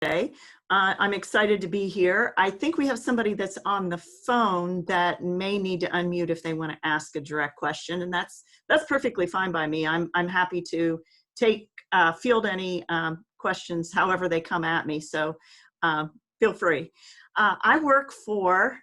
today. I'm excited to be here. I think we have somebody that's on the phone that may need to unmute if they want to ask a direct question, and that's perfectly fine by me. I'm happy to field any questions however they come at me, so feel free. I work for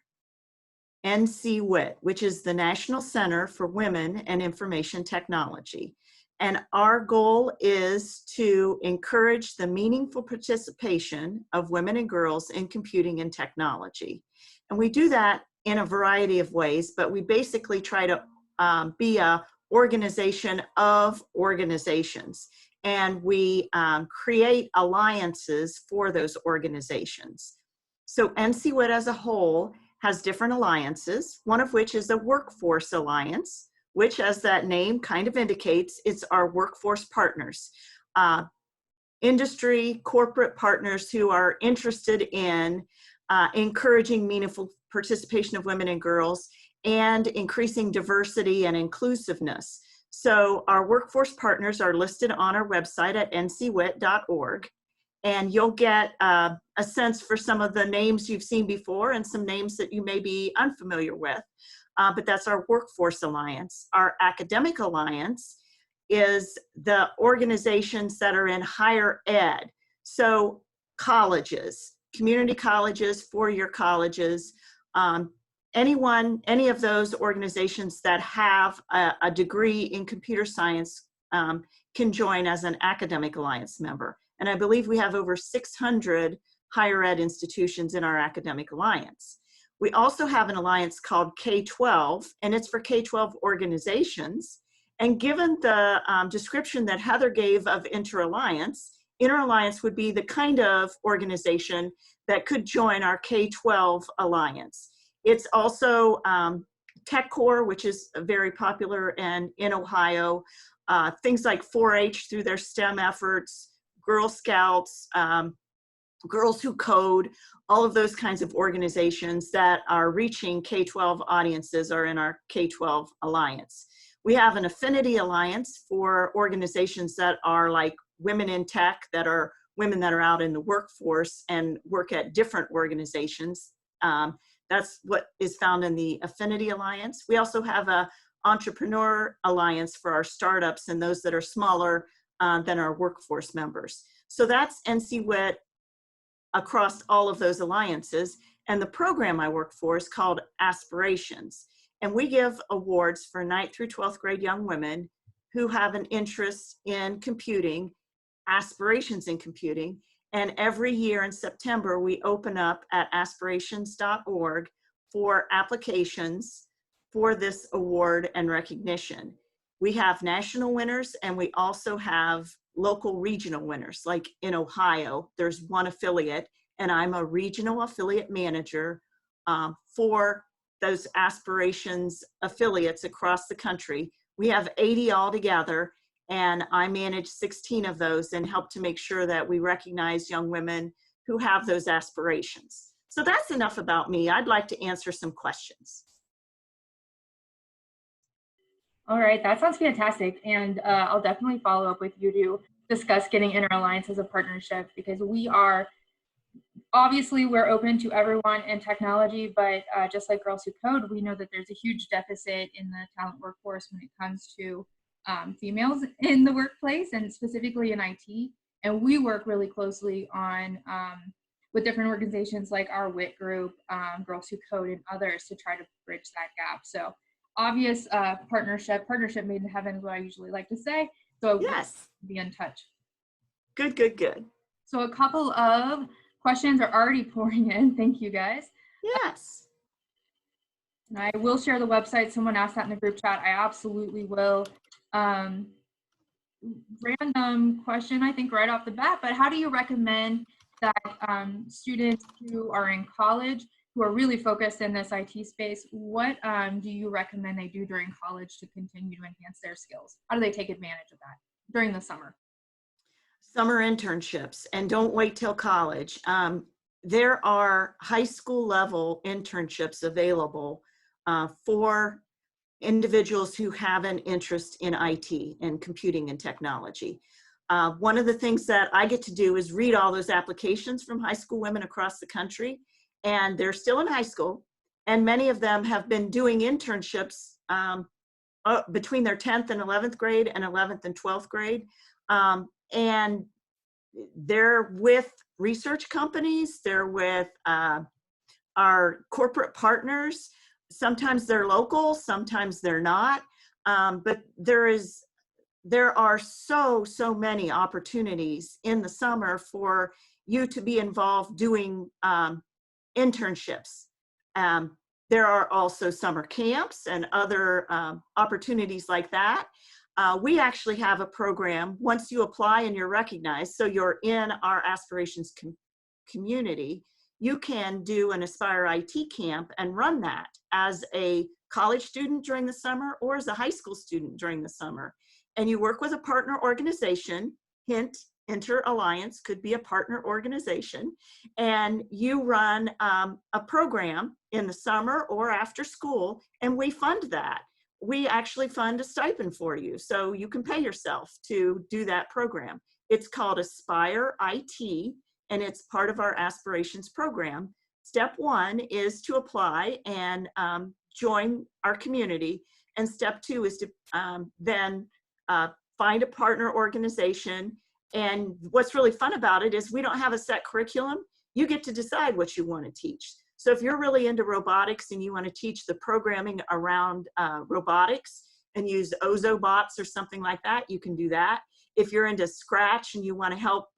NCWIT, which is the National Center for Women and Information Technology. And our goal is to encourage the meaningful participation of women and girls in computing and technology. And we do that in a variety of ways, but we basically try to be an organization of organizations. And we create alliances for those organizations. So NCWIT as a whole has different alliances, one of which is a workforce alliance, which, as that name kind of indicates, it's our workforce partners, industry, corporate partners who are interested in encouraging meaningful participation of women and girls and increasing diversity and inclusiveness. So our workforce partners are listed on our website at ncwit.org, and you'll get a sense for some of the names you've seen before and some names that you may be unfamiliar with. But that's our workforce alliance. Our academic alliance is the organizations that are in higher ed. So colleges, community colleges, four-year colleges, any of those organizations that have a degree in computer science can join as an academic alliance member. And I believe we have over 600 higher ed institutions in our academic alliance. We also have an alliance called K-12, and it's for K-12 organizations. And given the description that Heather gave of INTERalliance, INTERalliance would be the kind of organization that could join our K-12 alliance. It's also TechCore, which is very popular in Ohio, things like 4-H through their STEM efforts, Girl Scouts, Girls Who Code, all of those kinds of organizations that are reaching K-12 audiences are in our K-12 alliance. We have an affinity alliance for organizations that are like Women in Tech, that are women that are out in the workforce and work at different organizations. That's what is found in the affinity alliance. We also have an entrepreneur alliance for our startups and those that are smaller than our workforce members. So that's NCWIT across all of those alliances. And the program I work for is called Aspirations. And we give awards for 9th through 12th grade young women who have an interest in computing, aspirations in computing. And every year in September, we open up at aspirations.org for applications for this award and recognition. We have national winners, and we also have local regional winners. Like in Ohio, there's one affiliate, and I'm a regional affiliate manager for those Aspirations affiliates across the country. We have 80 altogether, and I manage 16 of those and help to make sure that we recognize young women who have those aspirations. So that's enough about me. I'd like to answer some questions. All right, that sounds fantastic. And I'll definitely follow up with you to discuss getting INTERalliance as a partnership, because obviously we're open to everyone in technology, but just like Girls Who Code, we know that there's a huge deficit in the talent workforce when it comes to females in the workplace, and specifically in IT. And we work really closely on with different organizations like our WIT group, Girls Who Code, and others to try to bridge that gap. So obvious partnership made in heaven is what I usually like to say. So yes, be in touch. Good, good, good. So a couple of questions are already pouring in. Thank you, guys. Yes. I will share the website. Someone asked that in the group chat. I absolutely will. Random question, I think, right off the bat, but how do you recommend that students who are in college, who are really focused in this IT space, what do you recommend they do during college to continue to enhance their skills? How do they take advantage of that during the summer? Summer internships, and don't wait till college. There are high school level internships available for individuals who have an interest in IT and computing and technology. One of the things that I get to do is read all those applications from high school women across the country, and they're still in high school, and many of them have been doing internships between their 10th and 11th grade and 11th and 12th grade. And they're with research companies, they're with our corporate partners. Sometimes they're local, sometimes they're not. But there are so many opportunities in the summer for you to be involved doing internships. There are also summer camps and other opportunities like that. We actually have a program, once you apply and you're recognized, so you're in our aspirations community, you can do an Aspire IT camp and run that as a college student during the summer or as a high school student during the summer. And you work with a partner organization, hint, INTERalliance could be a partner organization, and you run a program in the summer or after school, and we fund that. We actually fund a stipend for you, so you can pay yourself to do that program. It's called Aspire IT, and it's part of our aspirations program. Step one is to apply and join our community, and step two is to then find a partner organization. And what's really fun about it is we don't have a set curriculum. You get to decide what you want to teach. So if you're really into robotics and you want to teach the programming around robotics and use Ozobots or something like that, you can do that. If you're into Scratch and you want to help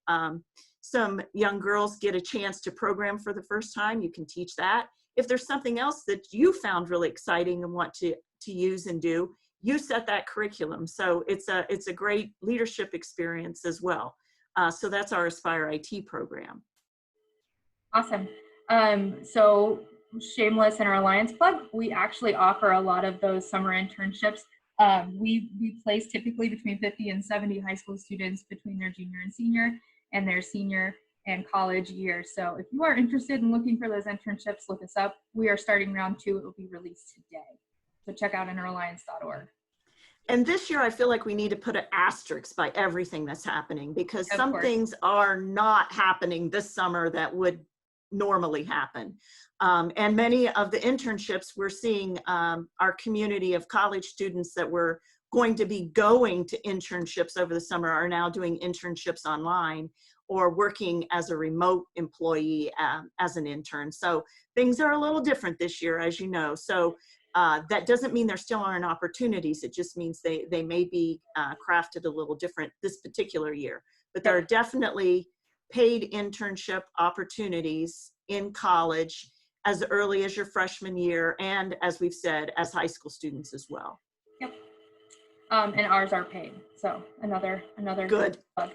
some young girls get a chance to program for the first time, you can teach that. If there's something else that you found really exciting and want to use and do, you set that curriculum. So it's a great leadership experience as well. So that's our Aspire IT program. Awesome. So shameless INTERalliance plug, we actually offer a lot of those summer internships. We place typically between 50 and 70 high school students between their junior and senior and their senior and college year. So if you are interested in looking for those internships, look us up. We are starting round 2. It will be released today. So check out interalliance.org. And this year, I feel like we need to put an asterisk by everything that's happening, because some things are not happening this summer that would normally happen. And many of the internships, we're seeing our community of college students that were going to be going to internships over the summer are now doing internships online or working as a remote employee as an intern. So things are a little different this year, as you know. So that doesn't mean there still aren't opportunities. It just means they may be crafted a little different this particular year. But there are definitely paid internship opportunities in college as early as your freshman year, and as we've said, as high school students as well. Yep. And ours are paid. So another good plug.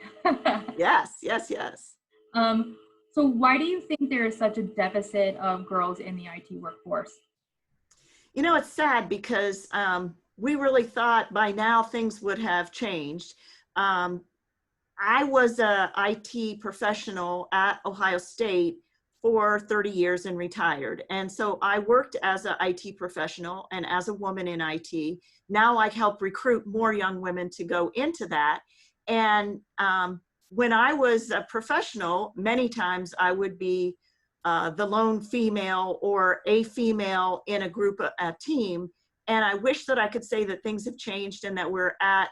Yes. So why do you think there is such a deficit of girls in the IT workforce? You know, it's sad because we really thought by now things would have changed. I was a IT professional at Ohio State for 30 years and retired. And so I worked as an IT professional and as a woman in IT. Now I help recruit more young women to go into that. And when I was a professional, many times I would be the lone female or a female in a group, a team. And I wish that I could say that things have changed and that we're at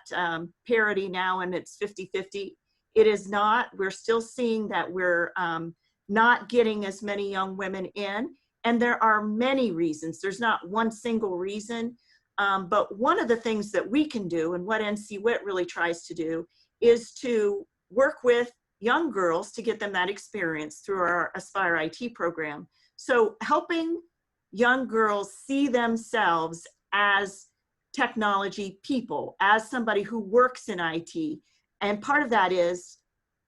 parity now and it's 50-50. It is not. We're still seeing that we're not getting as many young women in. And there are many reasons. There's not one single reason. But one of the things that we can do, and what NC WIT really tries to do, is to work with young girls to get them that experience through our Aspire IT program. So helping young girls see themselves as technology people, as somebody who works in IT. And part of that is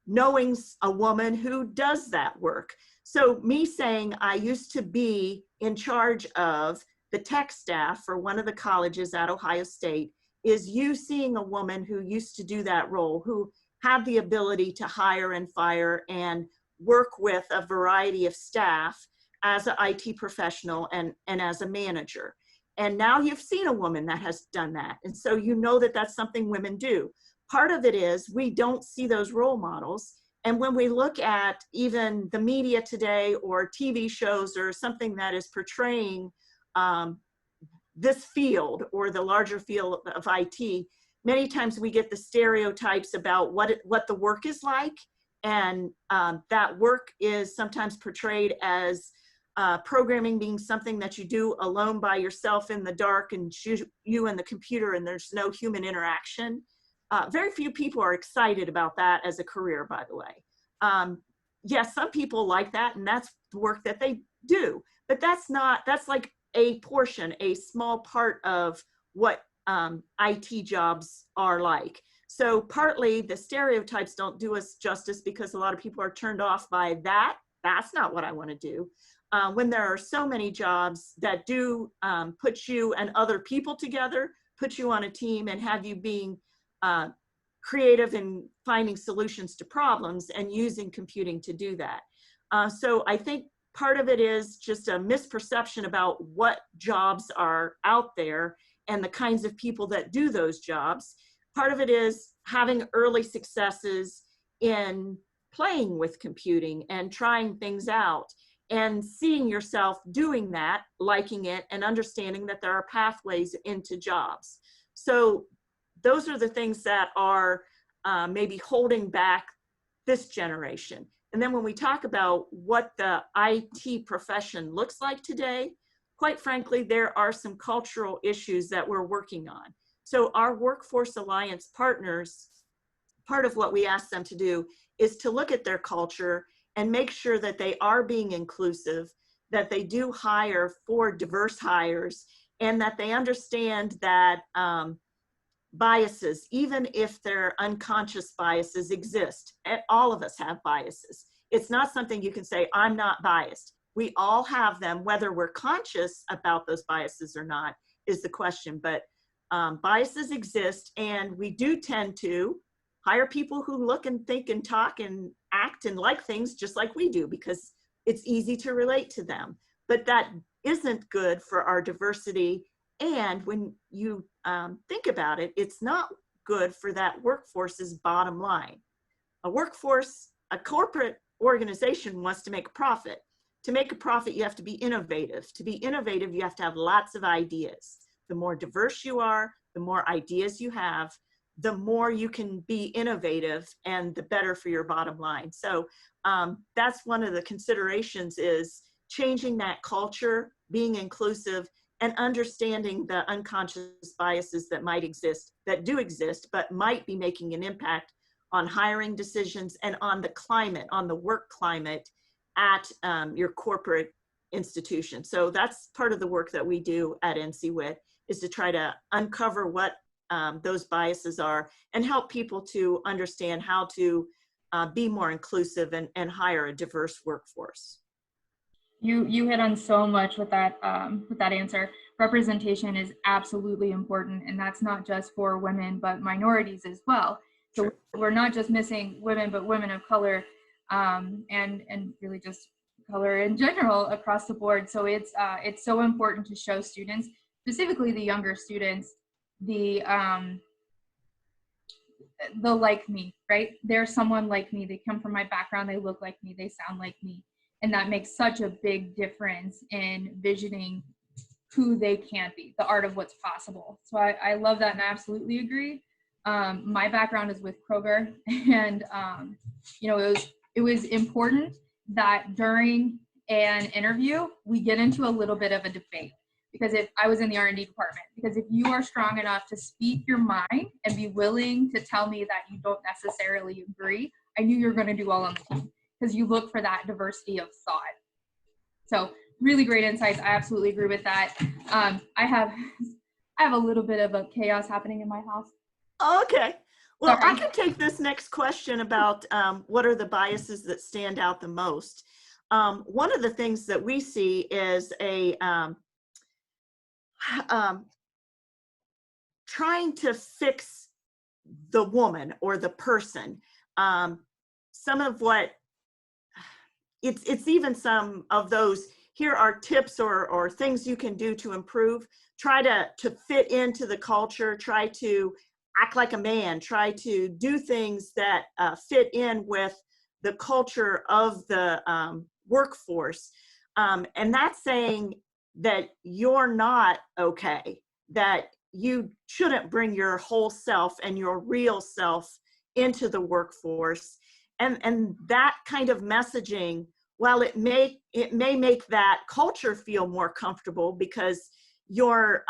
knowing a woman who does that work. So me saying I used to be in charge of the tech staff for one of the colleges at Ohio State is you seeing a woman who used to do that role, who had the ability to hire and fire and work with a variety of staff as an IT professional and as a manager. And now you've seen a woman that has done that. And so you know that that's something women do. part of it is we don't see those role models. And when we look at even the media today or TV shows or something that is portraying this field or the larger field of IT, many times we get the stereotypes about what the work is like. And that work is sometimes portrayed as programming being something that you do alone by yourself in the dark and you and the computer, and there's no human interaction. Very few people are excited about that as a career, by the way. Yes, some people like that, and that's the work that they do, but that's like a portion, a small part of what IT jobs are like. So partly the stereotypes don't do us justice because a lot of people are turned off by that. That's not what I want to do. When there are so many jobs that do put you and other people together, put you on a team and have you being creative in finding solutions to problems and using computing to do that. So I think part of it is just a misperception about what jobs are out there and the kinds of people that do those jobs. Part of it is having early successes in playing with computing and trying things out and seeing yourself doing that, liking it, and understanding that there are pathways into jobs. So those are the things that are maybe holding back this generation. And then when we talk about what the IT profession looks like today, quite frankly, there are some cultural issues that we're working on. So our Workforce Alliance partners, part of what we ask them to do is to look at their culture and make sure that they are being inclusive, that they do hire for diverse hires, and that they understand that biases, even if their unconscious biases exist, and all of us have biases. It's not something you can say, I'm not biased. We all have them, whether we're conscious about those biases or not is the question, but biases exist, and we do tend to hire people who look and think and talk and act and like things just like we do because it's easy to relate to them. But that isn't good for our diversity. And when you think about it, it's not good for that workforce's bottom line. A workforce, a corporate organization wants to make a profit. To make a profit, you have to be innovative. To be innovative, you have to have lots of ideas. The more diverse you are, the more ideas you have, the more you can be innovative and the better for your bottom line. So that's one of the considerations is changing that culture, being inclusive, and understanding the unconscious biases that might exist, that do exist, but might be making an impact on hiring decisions and on the climate, on the work climate at your corporate institution. So that's part of the work that we do at NCWIT, is to try to uncover what those biases are and help people to understand how to be more inclusive and hire a diverse workforce. You hit on so much with that answer. Representation is absolutely important, and that's not just for women, but minorities as well. So Sure. we're not just missing women, but women of color, and really just color in general across the board. So it's so important to show students, specifically the younger students, the like me, right? They're someone like me. They come from my background. They look like me. They sound like me. And that makes such a big difference in visioning who they can be, the art of what's possible. So I love that and I absolutely agree. My background is with Kroger, and it was important that during an interview we get into a little bit of a debate, because if I was in the R&D department, because if you are strong enough to speak your mind and be willing to tell me that you don't necessarily agree, I knew you're going to do well on the team, because you look for that diversity of thought. So really great insights. I absolutely agree with that. I have a little bit of a chaos happening in my house. Okay. Well, Sorry. I can take this next question about what are the biases that stand out the most. One of the things that we see is a trying to fix the woman or the person. Some of what it's even some of those, here are tips or things you can do to improve, try to fit into the culture, try to act like a man, try to do things that fit in with the culture of the workforce. And that's saying that you're not okay, that you shouldn't bring your whole self and your real self into the workforce. And that kind of messaging, while it may make that culture feel more comfortable because you're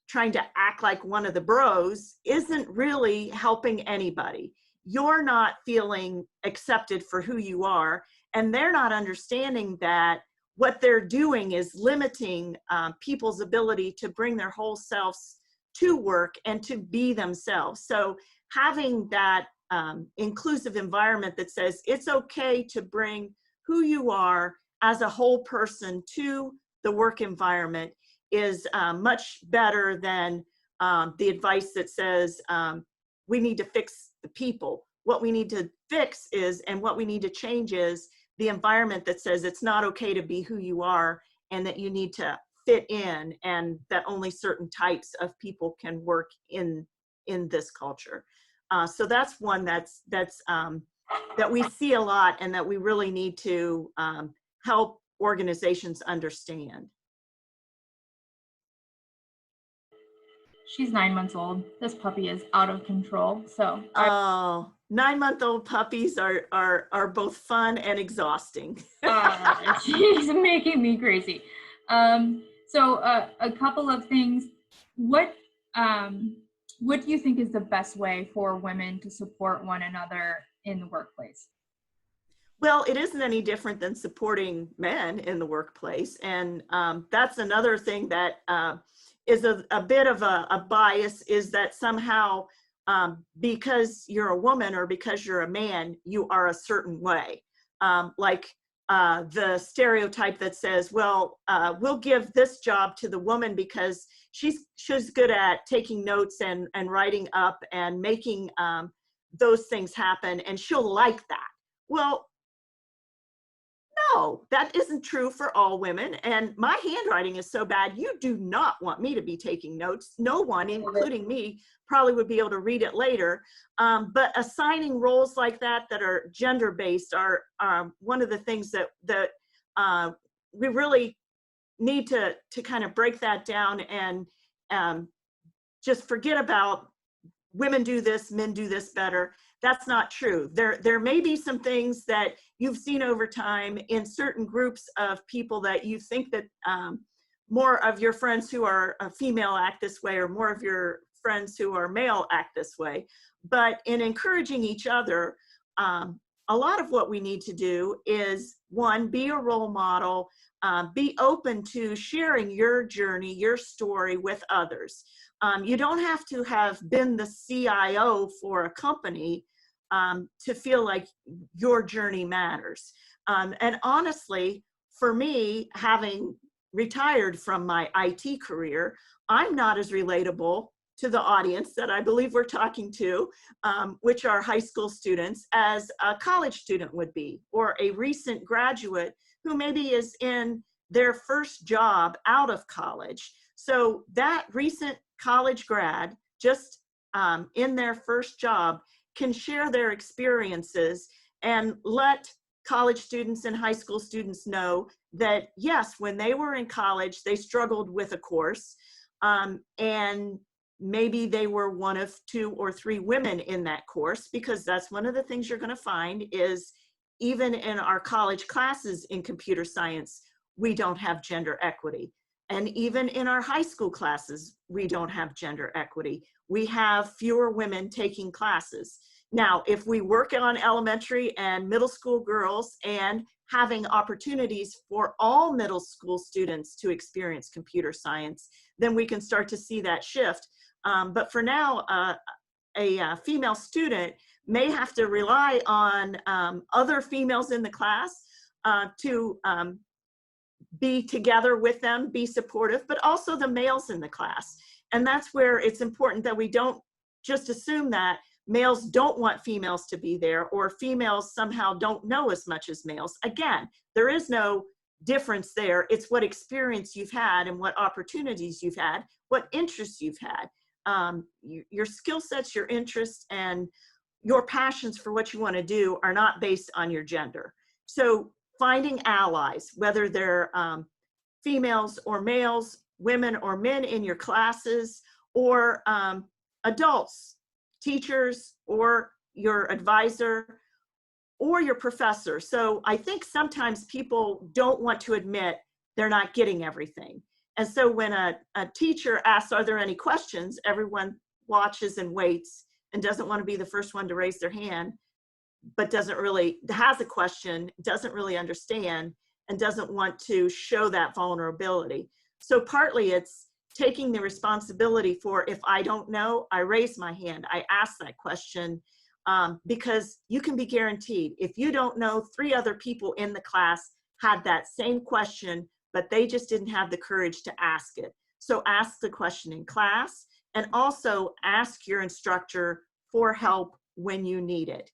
trying to act like one of the bros, isn't really helping anybody. You're not feeling accepted for who you are, and they're not understanding that what they're doing is limiting people's ability to bring their whole selves to work and to be themselves. So having that inclusive environment that says it's okay to bring who you are as a whole person to the work environment is much better than the advice that says we need to fix the people. What we need to fix is, and what we need to change is the environment that says it's not okay to be who you are and that you need to fit in, and that only certain types of people can work in this culture. So that's one that we see a lot, and that we really need to help organizations understand. She's 9 months old. This puppy is out of control. So oh, 9-month-old puppies are both fun and exhausting. she's making me crazy. So a couple of things. What do you think is the best way for women to support one another in the workplace? Well, it isn't any different than supporting men in the workplace. And that's another thing that is a bit of a bias, is that somehow because you're a woman or because you're a man, you are a certain way. Like the stereotype that says, well, we'll give this job to the woman because she's good at taking notes and writing up and making those things happen, and she'll like that. Well, no, that isn't true for all women. And my handwriting is so bad, you do not want me to be taking notes. No one, including me, probably would be able to read it later. But assigning roles like that are gender-based are one of the things that we really need to kind of break that down and just forget about women do this, men do this better. That's not true. There may be some things that you've seen over time in certain groups of people that you think that more of your friends who are female act this way, or more of your friends who are male act this way. But in encouraging each other, a lot of what we need to do is, one, be a role model, be open to sharing your journey, your story with others. You don't have to have been the CIO for a company to feel like your journey matters. And honestly, for me, having retired from my IT career, I'm not as relatable to the audience that I believe we're talking to, which are high school students, as a college student would be, or a recent graduate who maybe is in their first job out of college. So that recent college grad, just in their first job, can share their experiences and let college students and high school students know that, yes, when they were in college, they struggled with a course, and maybe they were one of 2 or 3 women in that course, because that's one of the things you're going to find is, even in our college classes in computer science, we don't have gender equity. And even in our high school classes, we don't have gender equity. We have fewer women taking classes. Now, if we work on elementary and middle school girls and having opportunities for all middle school students to experience computer science, then we can start to see that shift. But for now, a female student may have to rely on other females in the class to be together with them, be supportive, but also the males in the class. And that's where it's important that we don't just assume that males don't want females to be there, or females somehow don't know as much as males. Again, there is no difference there. It's what experience you've had and what opportunities you've had, what interests you've had. your skill sets, your interests, and your passions for what you want to do are not based on your gender. So finding allies, whether they're females or males, women or men in your classes, or adults, teachers, or your advisor, or your professor. So I think sometimes people don't want to admit they're not getting everything. And so when a teacher asks, are there any questions? Everyone watches and waits and doesn't want to be the first one to raise their hand, but has a question, doesn't really understand, and doesn't want to show that vulnerability. So partly it's taking the responsibility for, if I don't know, I raise my hand, I ask that question, because you can be guaranteed, if you don't know, 3 other people in the class had that same question, but they just didn't have the courage to ask it. So ask the question in class, and also ask your instructor for help when you need it.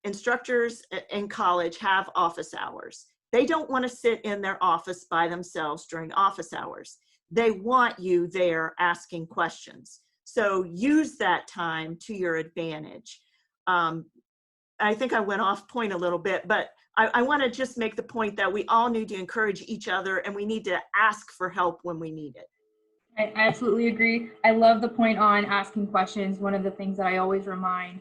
Instructors in college have office hours. They don't want to sit in their office by themselves during office hours. They want you there asking questions. So use that time to your advantage. I think I went off point a little bit, but I want to just make the point that we all need to encourage each other, and we need to ask for help when we need it. I absolutely agree. I love the point on asking questions. One of the things that I always remind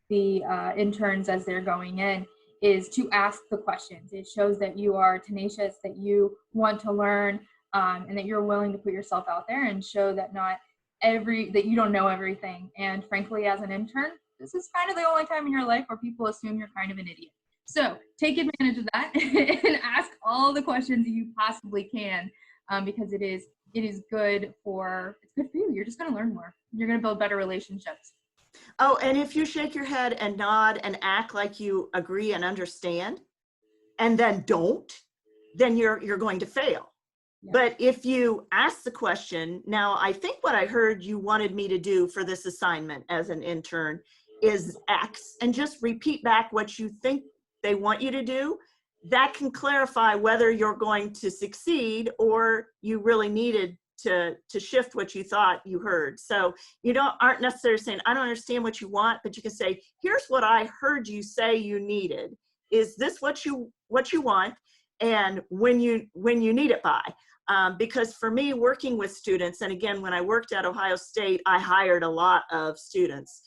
the interns as they're going in is to ask the questions. It shows that you are tenacious, that you want to learn, and that you're willing to put yourself out there and show that that you don't know everything. And frankly, as an intern, this is kind of the only time in your life where people assume you're kind of an idiot. So take advantage of that and ask all the questions you possibly can, because it is good for you. You're just going to learn more. You're going to build better relationships. Oh, and if you shake your head and nod and act like you agree and understand, and then don't, then you're going to fail. Yeah. But if you ask the question, now I think what I heard you wanted me to do for this assignment as an intern is X, and just repeat back what you think they want you to do. That can clarify whether you're going to succeed or you really needed to shift what you thought you heard. So you aren't necessarily saying, I don't understand what you want, but you can say, here's what I heard you say you needed. Is this what you want? And when you need it by. Because for me, working with students, and again, when I worked at Ohio State, I hired a lot of students.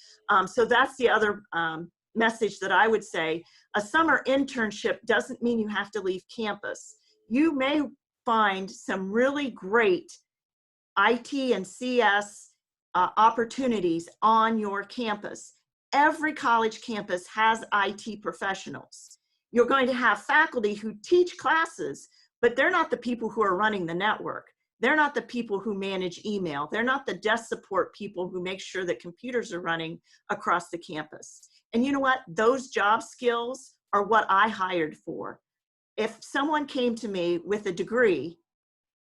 So that's the other message that I would say. A summer internship doesn't mean you have to leave campus. You may find some really great IT and CS opportunities on your campus. Every college campus has IT professionals. You're going to have faculty who teach classes, but they're not the people who are running the network. They're not the people who manage email. They're not the desk support people who make sure that computers are running across the campus. And you know what? Those job skills are what I hired for. If someone came to me with a degree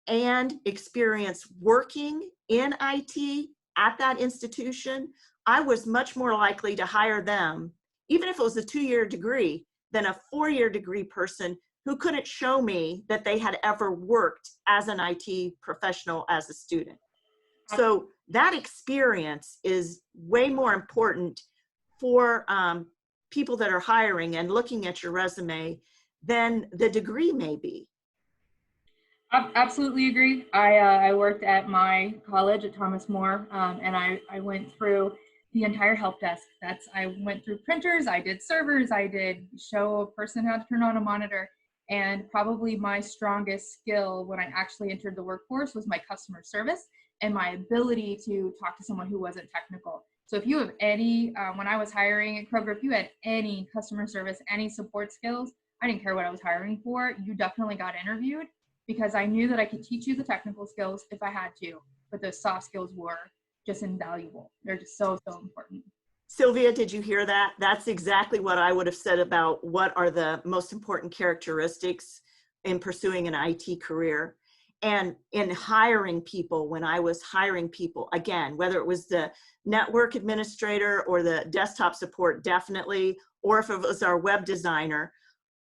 and experience working in IT at that institution, I was much more likely to hire them, even if it was a 2-year degree, than a 4-year degree person who couldn't show me that they had ever worked as an IT professional as a student. So that experience is way more important for people that are hiring and looking at your resume than the degree may be. I absolutely agree. I worked at my college at Thomas More, and I went through the entire help desk. I went through printers, I did servers, I did show a person how to turn on a monitor. And probably my strongest skill when I actually entered the workforce was my customer service and my ability to talk to someone who wasn't technical. So if you have any, when I was hiring at Kroger, if you had any customer service, any support skills, I didn't care what I was hiring for, you definitely got interviewed, because I knew that I could teach you the technical skills if I had to, but those soft skills were just invaluable. They're just so, so important. Sylvia, did you hear that? That's exactly what I would have said about what are the most important characteristics in pursuing an IT career. And in hiring people, when I was hiring people, again, whether it was the network administrator or the desktop support, definitely, or if it was our web designer,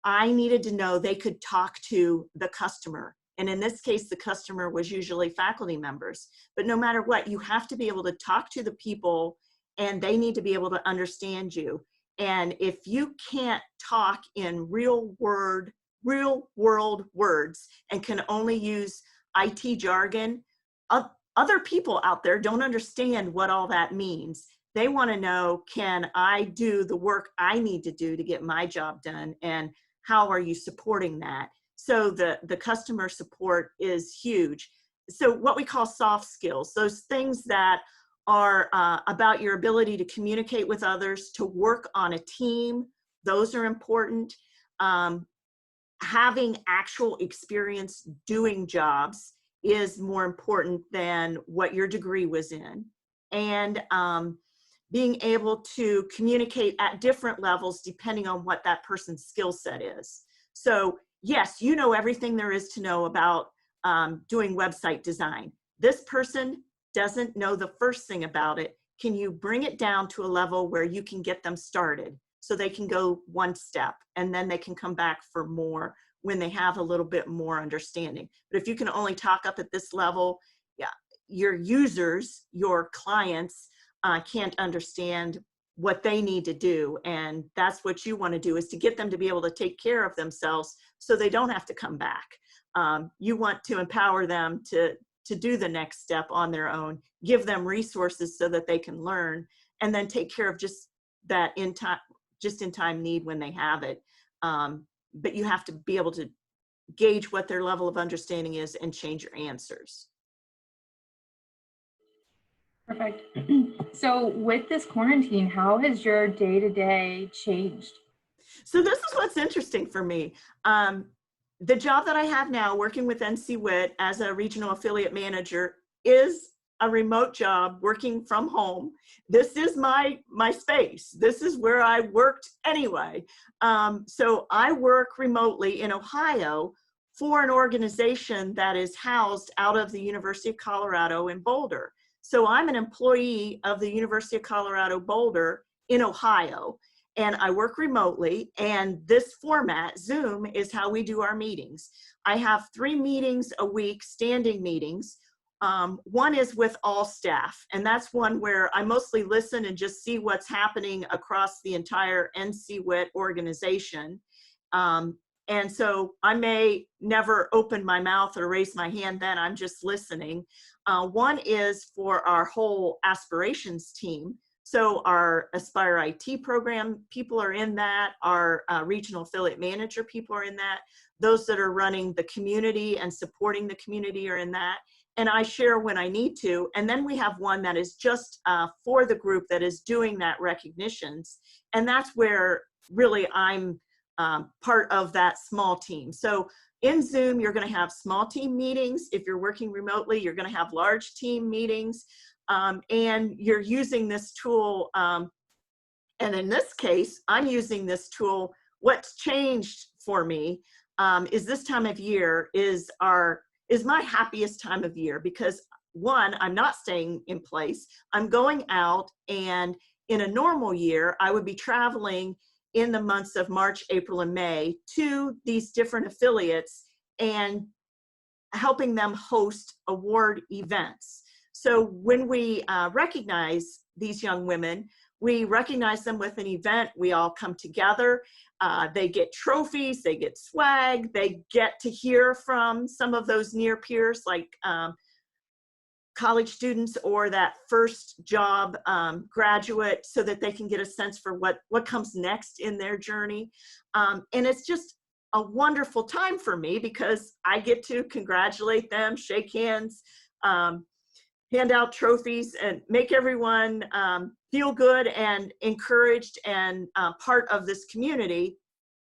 I needed to know they could talk to the customer. And in this case, the customer was usually faculty members. But no matter what, you have to be able to talk to the people, and they need to be able to understand you. And if you can't talk in real world words and can only use IT jargon, other people out there don't understand what all that means. They want to know, can I do the work I need to do to get my job done? And how are you supporting that? So the customer support is huge. So what we call soft skills, those things that are about your ability to communicate with others, to work on a team, those are important. Having actual experience doing jobs is more important than what your degree was in. And being able to communicate at different levels depending on what that person's skill set is. So yes, you know everything there is to know about doing website design. This person doesn't know the first thing about it. Can you bring it down to a level where you can get them started so they can go one step, and then they can come back for more when they have a little bit more understanding? But if you can only talk up at this level, yeah, your users, your clients can't understand what they need to do. And that's what you want to do, is to get them to be able to take care of themselves so they don't have to come back. You want to empower them to do the next step on their own, give them resources so that they can learn, and then take care of just that just in time need when they have it. But you have to be able to gauge what their level of understanding is and change your answers. Perfect. So with this quarantine, how has your day-to-day changed? So this is what's interesting for me. The job that I have now, working with NCWIT as a regional affiliate manager, is a remote job, working from home. This is my space. This is where I worked anyway. So I work remotely in Ohio for an organization that is housed out of the University of Colorado in Boulder. So I'm an employee of the University of Colorado Boulder in Ohio, and I work remotely. And this format, Zoom, is how we do our meetings. I have 3 meetings a week, standing meetings. One is with all staff, and that's one where I mostly listen and just see what's happening across the entire NCWIT organization. And so I may never open my mouth or raise my hand then, I'm just listening. One is for our whole aspirations team. So our Aspire IT program people are in that, our regional affiliate manager people are in that, those that are running the community and supporting the community are in that, and I share when I need to. And then we have one that is just for the group that is doing that recognitions, and that's where really I'm part of that small team. So in Zoom, you're going to have small team meetings. If you're working remotely, you're going to have large team meetings. And you're using this tool, and in this case, I'm using this tool. What's changed for me is this time of year is my happiest time of year, because one, I'm not staying in place. I'm going out, and in a normal year, I would be traveling in the months of March, April, and May to these different affiliates and helping them host award events. So when we recognize these young women, we recognize them with an event. We all come together. They get trophies, they get swag, they get to hear from some of those near peers, like college students or that first job graduate, so that they can get a sense for what comes next in their journey. And it's just a wonderful time for me, because I get to congratulate them, shake hands, hand out trophies, and make everyone feel good and encouraged and part of this community.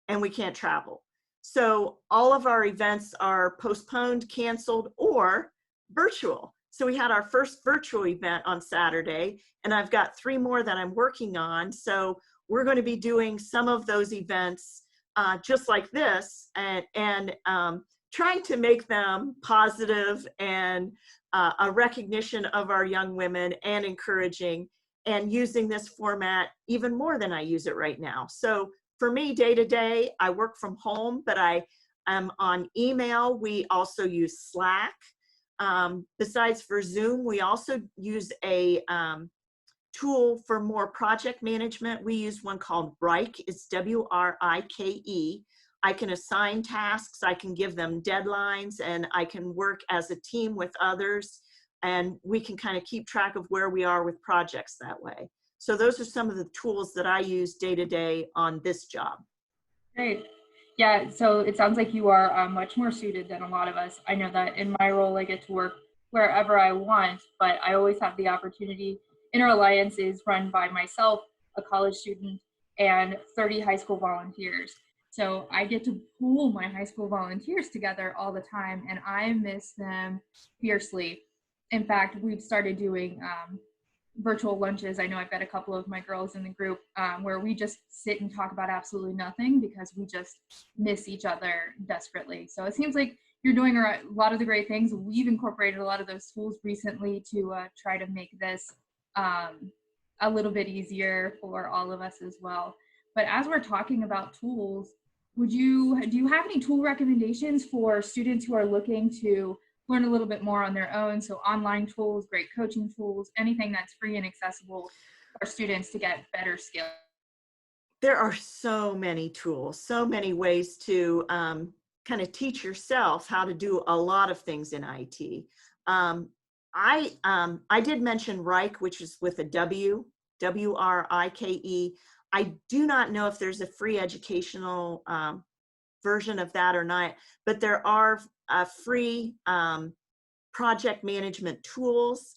And we can't travel. So all of our events are postponed, canceled, or virtual. So we had our first virtual event on Saturday, and I've got 3 more that I'm working on. So we're going to be doing some of those events just like this, and trying to make them positive and a recognition of our young women and encouraging, and using this format even more than I use it right now. So for me, day to day, I work from home, but I On email, we also use Slack. Besides for Zoom, we also use a tool for more project management. We use one called Wrike. It's W-R-I-K-E. I can assign tasks, I can give them deadlines, and I can work as a team with others, and we can kind of keep track of where we are with projects that way. So those are some of the tools that I use day to day on this job. Great. Yeah, so it sounds like you are much more suited than a lot of us. I know that in my role, I get to work wherever I want, but I always have the opportunity. INTERalliance is run by myself, a college student, and 30 high school volunteers. So I get to pool my high school volunteers together all the time, and I miss them fiercely. In fact, we've started doing virtual lunches. I know I've got a couple of my girls in the group where we just sit and talk about absolutely nothing because we just miss each other desperately. So it seems like you're doing a lot of the great things. We've incorporated a lot of those tools recently to try to make this a little bit easier for all of us as well. But as we're talking about tools, do you have any tool recommendations for students who are looking to learn a little bit more on their own? So online tools, great coaching tools, anything that's free and accessible for students to get better skills. There are so many tools, so many ways to kind of teach yourself how to do a lot of things in IT. I did mention Wrike, which is with a W, W-R-I-K-E. I do not know if there's a free educational version of that or not, but there are free project management tools.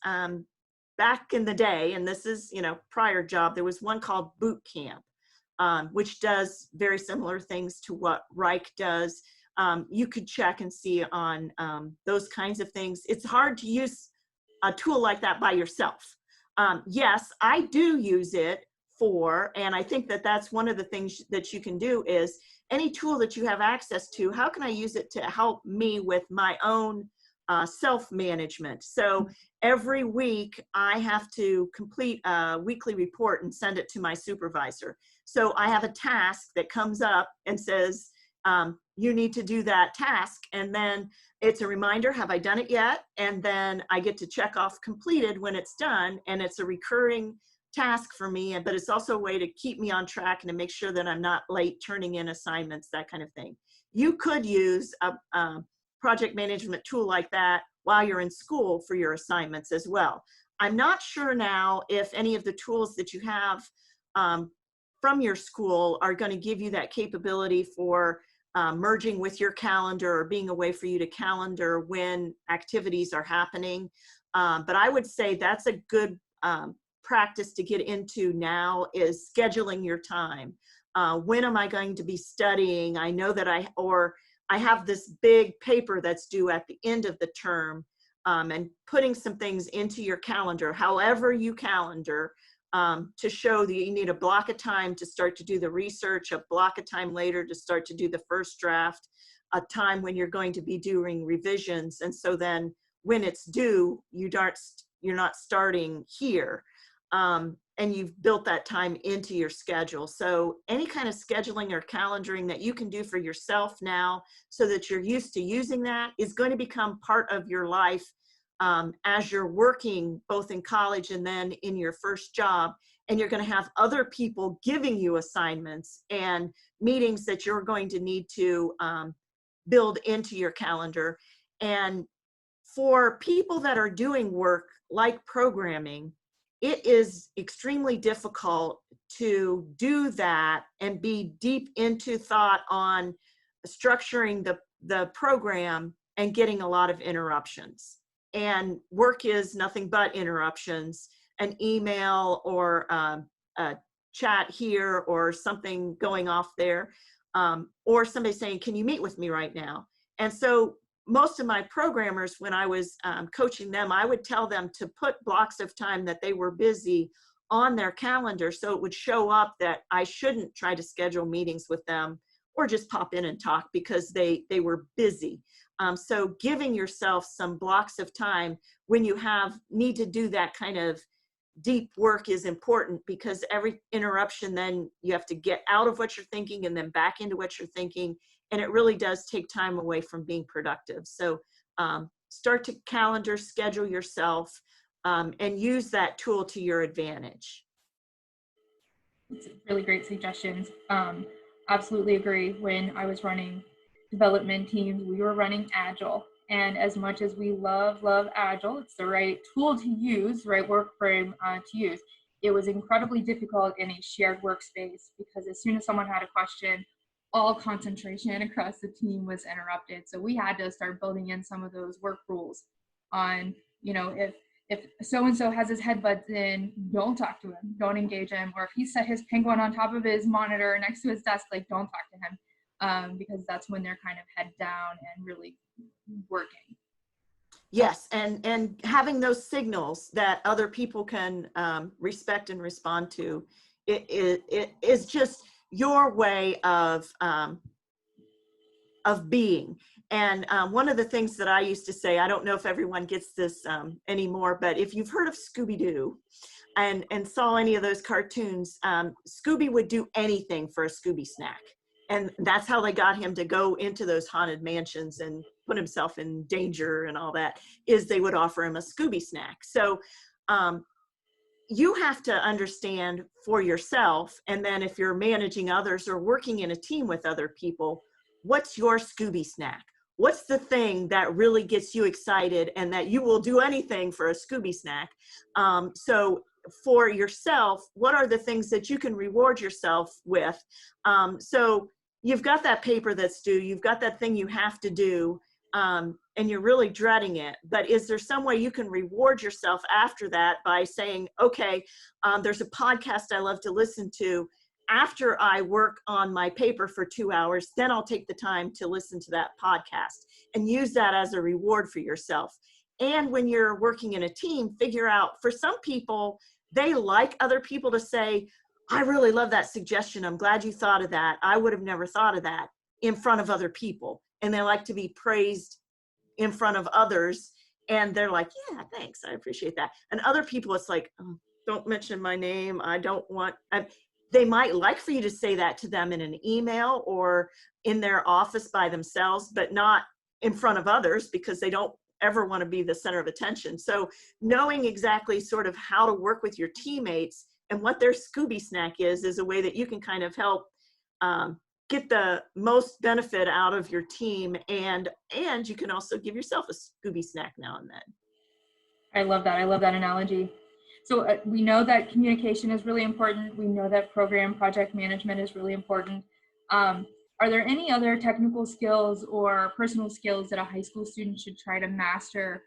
Back in the day, and this is, prior job, there was one called Boot Camp, which does very similar things to what Wrike does. You could check and see on those kinds of things. It's hard to use a tool like that by yourself. Yes, I do use it and I think that that's one of the things that you can do is any tool that you have access to, how can I use it to help me with my own self-management? So every week I have to complete a weekly report and send it to my supervisor. So I have a task that comes up and says, you need to do that task. And then it's a reminder, have I done it yet? And then I get to check off completed when it's done. And it's a recurring task for me, but it's also a way to keep me on track and to make sure that I'm not late turning in assignments, that kind of thing. You could use a project management tool like that while you're in school for your assignments as well. I'm not sure now if any of the tools that you have from your school are going to give you that capability for merging with your calendar or being a way for you to calendar when activities are happening. But I would say that's a good practice to get into now is scheduling your time. When am I going to be studying? I know that I have this big paper that's due at the end of the term, and putting some things into your calendar, however you calendar, to show that you need a block of time to start to do the research, a block of time later to start to do the first draft, a time when you're going to be doing revisions. And so then when it's due, you're not starting here. And you've built that time into your schedule. So any kind of scheduling or calendaring that you can do for yourself now so that you're used to using that is going to become part of your life as you're working both in college and then in your first job. And you're going to have other people giving you assignments and meetings that you're going to need to build into your calendar. And for people that are doing work like programming, it is extremely difficult to do that and be deep into thought on structuring the program and getting a lot of interruptions. And work is nothing but interruptions, an email or a chat here or something going off there, or somebody saying, can you meet with me right now? And so most of my programmers, when I was coaching them, I would tell them to put blocks of time that they were busy on their calendar so it would show up that I shouldn't try to schedule meetings with them or just pop in and talk because they were busy. So giving yourself some blocks of time when you need to do that kind of deep work is important, because every interruption then you have to get out of what you're thinking and then back into what you're thinking. and it really does take time away from being productive. So start to calendar, schedule yourself, and use that tool to your advantage. It's really great suggestions. Absolutely agree. When I was running development teams, we were running Agile. And as much as we love Agile, it's the right tool to use, right work frame to use. It was incredibly difficult in a shared workspace because as soon as someone had a question, all concentration across the team was interrupted. So we had to start building in some of those work rules on, if so-and-so has his headbuds in, don't talk to him, don't engage him. Or if he set his penguin on top of his monitor next to his desk, like, don't talk to him, because that's when they're kind of head down and really working. Yes, and having those signals that other people can respect and respond to, it is just your way of being. And one of the things that I used to say, I don't know if everyone gets this anymore, but if you've heard of Scooby-Doo and saw any of those cartoons, Scooby would do anything for a Scooby snack. And that's how they got him to go into those haunted mansions and put himself in danger and all that, is they would offer him a Scooby snack. So you have to understand for yourself, and then if you're managing others or working in a team with other people, what's your Scooby snack? What's the thing that really gets you excited and that you will do anything for a Scooby snack? So for yourself, what are the things that you can reward yourself with? So you've got that paper that's due, you've got that thing you have to do, and you're really dreading it. But is there some way you can reward yourself after that by saying, okay, there's a podcast I love to listen to. After I work on my paper for 2 hours, then I'll take the time to listen to that podcast and use that as a reward for yourself. And when you're working in a team, figure out, for some people, they like other people to say, I really love that suggestion. I'm glad you thought of that. I would have never thought of that, in front of other people. And they like to be praised in front of others. And they're like, yeah, thanks. I appreciate that. And other people, it's like, oh, don't mention my name. I don't want, they might like for you to say that to them in an email or in their office by themselves, but not in front of others, because they don't ever want to be the center of attention. So knowing exactly sort of how to work with your teammates and what their Scooby snack is a way that you can kind of help get the most benefit out of your team. And you can also give yourself a Scooby snack now and then. I love that. I love that analogy. So we know that communication is really important. We know that program project management is really important. Are there any other technical skills or personal skills that a high school student should try to master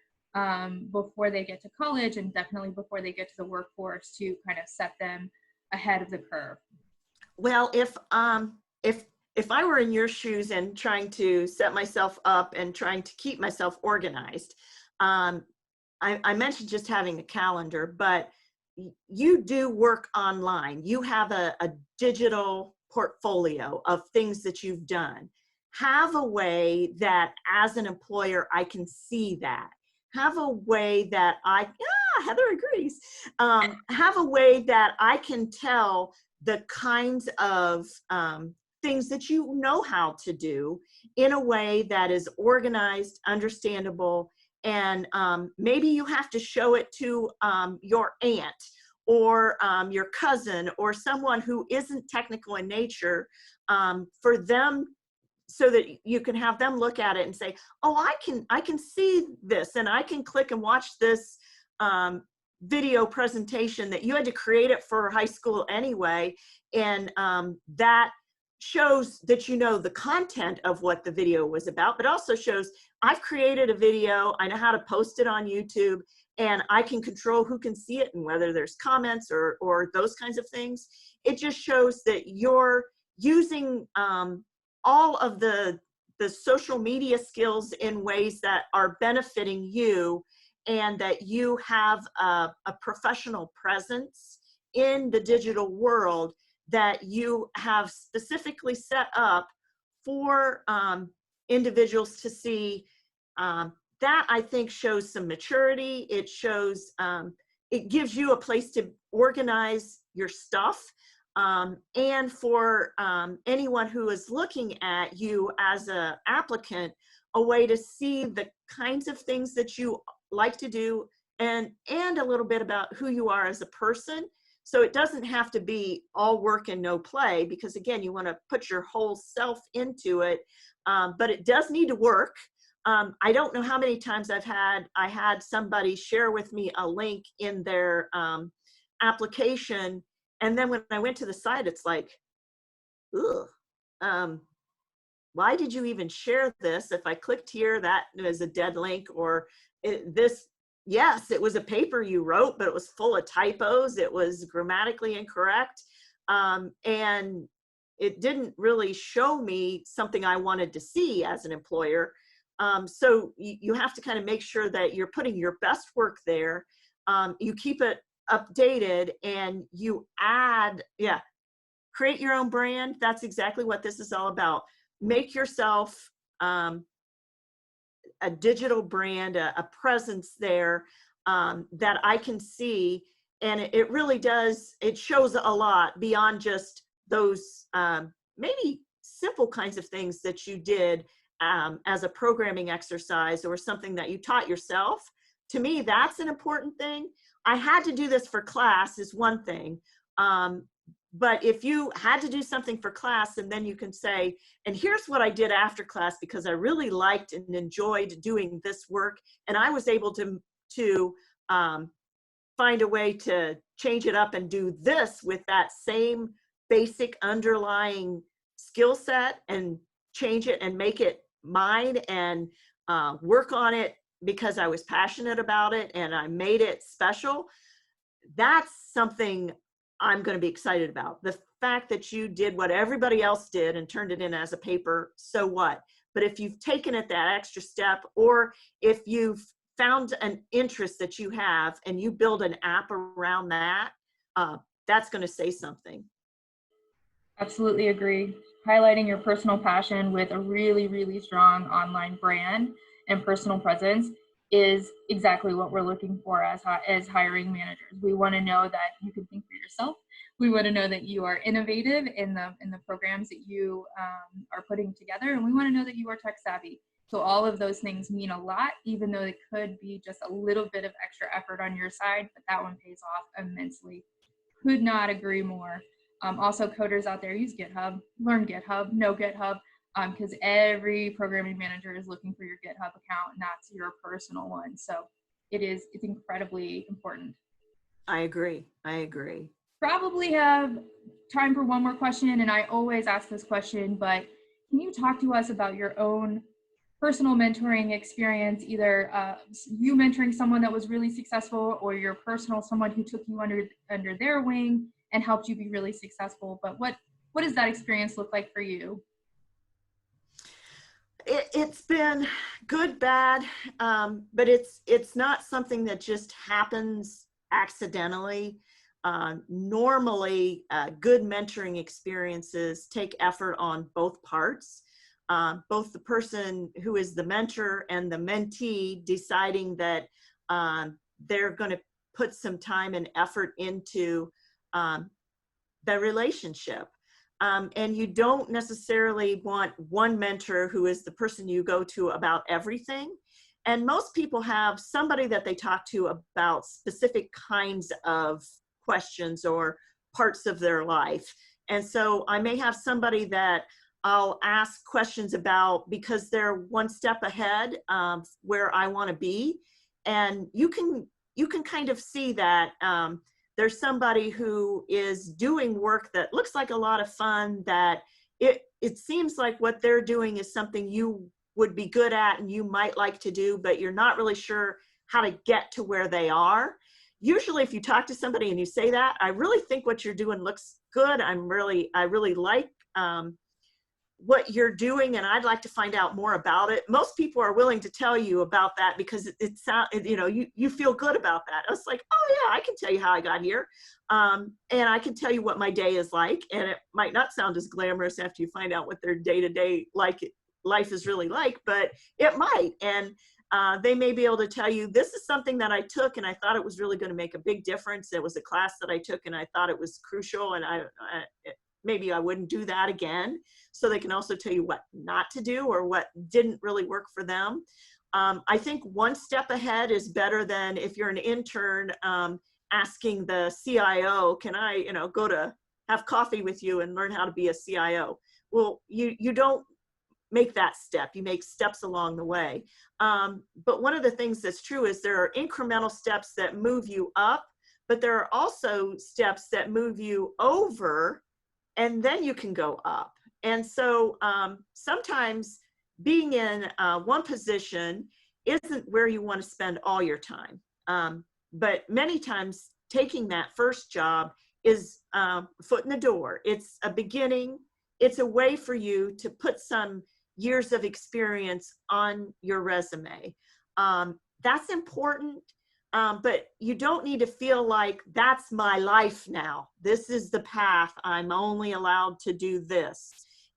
before they get to college, and definitely before they get to the workforce, to kind of set them ahead of the curve? Well, if I were in your shoes and trying to set myself up and trying to keep myself organized, I mentioned just having a calendar, but you do work online. You have a digital portfolio of things that you've done. Have a way that as an employer, I can see that. Have a way that Heather agrees. Have a way that I can tell the kinds of things that you know how to do in a way that is organized, understandable, and maybe you have to show it to your aunt or your cousin or someone who isn't technical in nature, for them, so that you can have them look at it and say, oh, I can see this, and I can click and watch this video presentation that you had to create it for high school anyway. And that shows that you know the content of what the video was about, but also shows I've created a video, I know how to post it on YouTube, and I can control who can see it and whether there's comments or those kinds of things. It just shows that you're using all of the social media skills in ways that are benefiting you, and that you have a professional presence in the digital world that you have specifically set up for individuals to see. That, I think, shows some maturity. It shows, it gives you a place to organize your stuff. and for anyone who is looking at you as an applicant, a way to see the kinds of things that you like to do, and a little bit about who you are as a person. So it doesn't have to be all work and no play, because again, you want to put your whole self into it, but it does need to work. I don't know how many times I had somebody share with me a link in their application, and then when I went to the site, it's like, ugh, why did you even share this? If I clicked here, that was a dead link. Or yes, it was a paper you wrote, but it was full of typos. It was grammatically incorrect. And it didn't really show me something I wanted to see as an employer. So you have to kind of make sure that you're putting your best work there. You keep it updated, and you add, create your own brand. That's exactly what this is all about. Make yourself a digital brand, a presence there that I can see. And it really does, it shows a lot beyond just those maybe simple kinds of things that you did as a programming exercise or something that you taught yourself. To me, that's an important thing. I had to do this for class is one thing. But if you had to do something for class, and then you can say, and here's what I did after class because I really liked and enjoyed doing this work, and I was able to find a way to change it up and do this with that same basic underlying skill set, and change it and make it mine, and work on it because I was passionate about it and I made it special. That's something I'm going to be excited about. The fact that you did what everybody else did and turned it in as a paper, so what? But if you've taken it that extra step, or if you've found an interest that you have and you build an app around that, that's going to say something. Absolutely agree. Highlighting your personal passion with a really, really strong online brand and personal presence is exactly what we're looking for as hiring managers. We want to know that you can think for yourself. We want to know that you are innovative in the programs that you are putting together, and we want to know that you are tech savvy. So all of those things mean a lot, even though it could be just a little bit of extra effort on your side, but that one pays off immensely. Could not agree more. Also, coders out there, use GitHub, learn GitHub, know GitHub, because every programming manager is looking for your GitHub account, and that's your personal one. So it's incredibly important. I agree. Probably have time for one more question, and I always ask this question, but can you talk to us about your own personal mentoring experience, either you mentoring someone that was really successful, or your personal someone who took you under their wing and helped you be really successful? But what does that experience look like for you? It's been good, bad, but it's not something that just happens accidentally. Normally, good mentoring experiences take effort on both parts. Both the person who is the mentor and the mentee deciding that they're going to put some time and effort into the relationship. And you don't necessarily want one mentor who is the person you go to about everything. And most people have somebody that they talk to about specific kinds of questions or parts of their life. And so I may have somebody that I'll ask questions about because they're one step ahead where I want to be. And you can kind of see that there's somebody who is doing work that looks like a lot of fun, that it seems like what they're doing is something you would be good at and you might like to do, but you're not really sure how to get to where they are. Usually if you talk to somebody and you say that, I really think what you're doing looks good. I really like what you're doing, and I'd like to find out more about it. Most people are willing to tell you about that because it sounds, you feel good about that. I was like, oh yeah, I can tell you how I got here. And I can tell you what my day is like. And it might not sound as glamorous after you find out what their day-to-day life is really like, but it might. And They may be able to tell you, this is something that I took and I thought it was really going to make a big difference. It was a class that I took and I thought it was crucial, and maybe I wouldn't do that again. So they can also tell you what not to do or what didn't really work for them. I think one step ahead is better than if you're an intern asking the CIO, can I, go to have coffee with you and learn how to be a CIO? Well, you don't make that step. You make steps along the way. But one of the things that's true is there are incremental steps that move you up, but there are also steps that move you over, and then you can go up. And so sometimes being in one position isn't where you want to spend all your time. But many times taking that first job is foot in the door. It's a beginning. It's a way for you to put some years of experience on your resume. That's important, but you don't need to feel like that's my life now. This is the path. I'm only allowed to do this.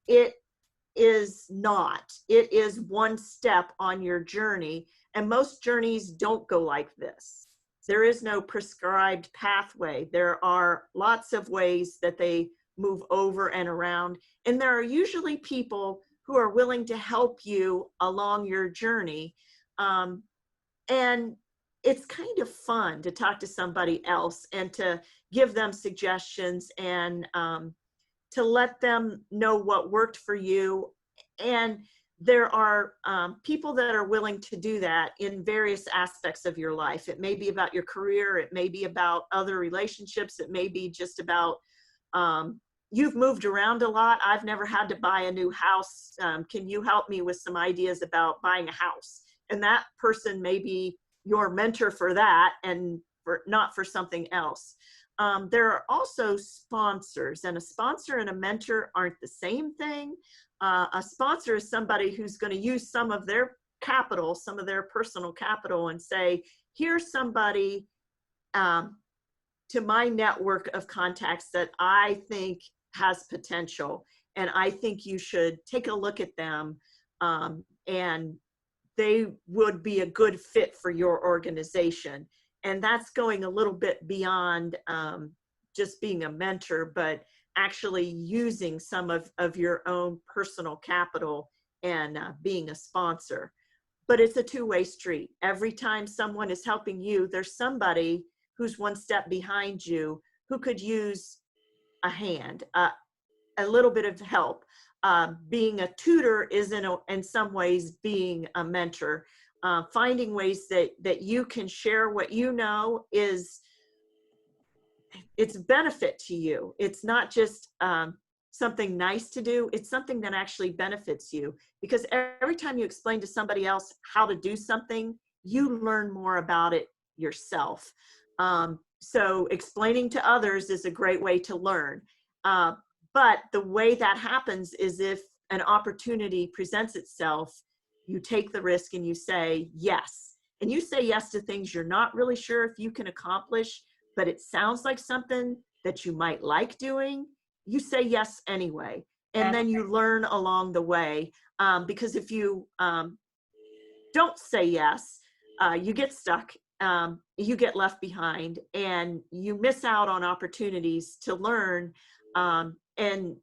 It is not. It is one step on your journey, and most journeys don't go like this. There is no prescribed pathway. There are lots of ways that they move over and around, and there are usually people who are willing to help you along your journey. And it's kind of fun to talk to somebody else and to give them suggestions and to let them know what worked for you. And there are people that are willing to do that in various aspects of your life. It may be about your career. It may be about other relationships. It may be just about you've moved around a lot. I've never had to buy a new house. Can you help me with some ideas about buying a house? And that person may be your mentor for that and not for something else. There are also sponsors, and a sponsor and a mentor aren't the same thing. A sponsor is somebody who's going to use some of their capital, some of their personal capital, and say, here's somebody to my network of contacts that I think has potential, and I think you should take a look at them, and they would be a good fit for your organization. And that's going a little bit beyond just being a mentor, but actually using some of your own personal capital and being a sponsor. But it's a two-way street. Every time someone is helping you, there's somebody who's one step behind you who could use a hand, a little bit of help. Being a tutor is in some ways being a mentor. Finding ways that you can share what you know it's a benefit to you. It's not just something nice to do. It's something that actually benefits you, because every time you explain to somebody else how to do something, you learn more about it yourself. So explaining to others is a great way to learn. But the way that happens is if an opportunity presents itself, you take the risk and you say yes. And you say yes to things you're not really sure if you can accomplish, but it sounds like something that you might like doing. You say yes anyway. And then you learn along the way. Because if you don't say yes, you get stuck. You get left behind, and you miss out on opportunities to learn. And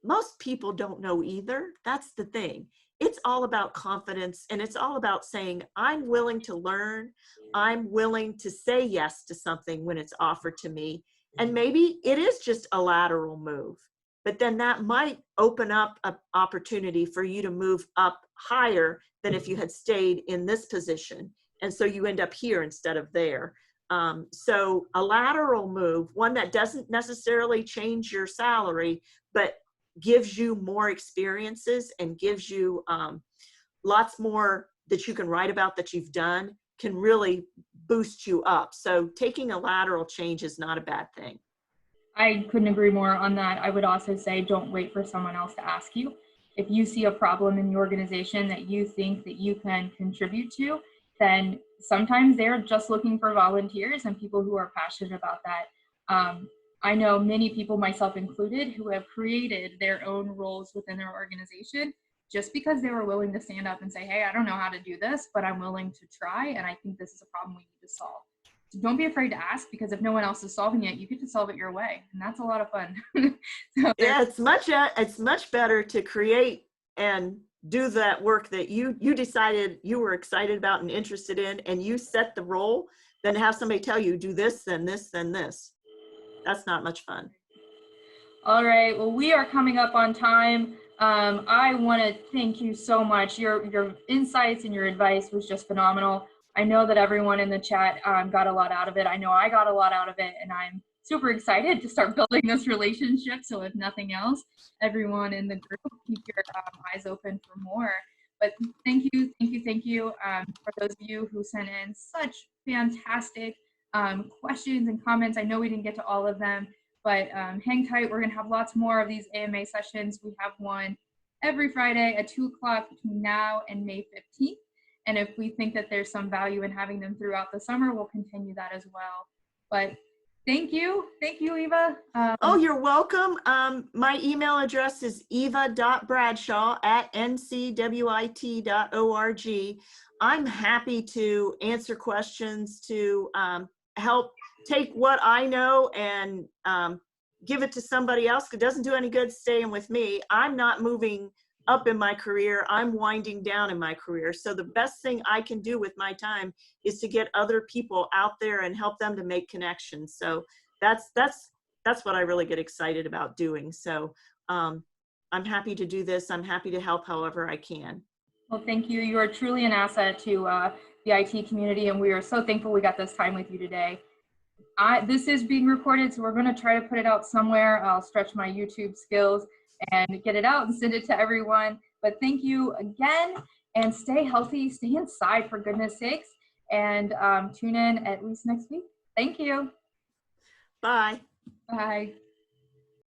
most people don't know either. That's the thing. It's all about confidence, and it's all about saying, I'm willing to learn. I'm willing to say yes to something when it's offered to me. And maybe it is just a lateral move, but then that might open up an opportunity for you to move up higher than if you had stayed in this position. And so you end up here instead of there. So a lateral move, one that doesn't necessarily change your salary, but gives you more experiences and gives you lots more that you can write about that you've done, can really boost you up. So taking a lateral change is not a bad thing. I couldn't agree more on that. I would also say, don't wait for someone else to ask you. If you see a problem in the organization that you think that you can contribute to, then sometimes they're just looking for volunteers and people who are passionate about that. I know many people, myself included, who have created their own roles within their organization just because they were willing to stand up and say, hey, I don't know how to do this, but I'm willing to try, and I think this is a problem we need to solve. So don't be afraid to ask, because if no one else is solving it, you get to solve it your way, and that's a lot of fun. So yeah, it's much better to create and do that work that you decided you were excited about and interested in, and you set the role, than to have somebody tell you do this, then this, then this. That's not much fun. All right, well, we are coming up on time. I want to thank you so much. Your insights and your advice was just phenomenal. I know that everyone in the chat got a lot out of it. I know I got a lot out of it, and I'm super excited to start building this relationship. So if nothing else, everyone in the group, keep your eyes open for more. But thank you for those of you who sent in such fantastic questions and comments. I know we didn't get to all of them, but hang tight. We're going to have lots more of these AMA sessions. We have one every Friday at 2 o'clock between now and May 15th. And if we think that there's some value in having them throughout the summer, we'll continue that as well. But thank you, Eva. Oh, you're welcome. My email address is eva.bradshaw@ncwit.org. I'm happy to answer questions, to help take what I know and give it to somebody else. It doesn't do any good staying with me. I'm not moving up in my career. I'm winding down in my career. So the best thing I can do with my time is to get other people out there and help them to make connections. So that's what I really get excited about doing. So I'm happy to do this. I'm happy to help however I can. Well, thank you. You are truly an asset to the IT community, and we are so thankful we got this time with you today. This is being recorded, so we're going to try to put it out somewhere. I'll stretch my YouTube skills and get it out and send it to everyone. But thank you again, and stay healthy, stay inside for goodness sakes, and tune in at least next week. Thank you. Bye. Bye.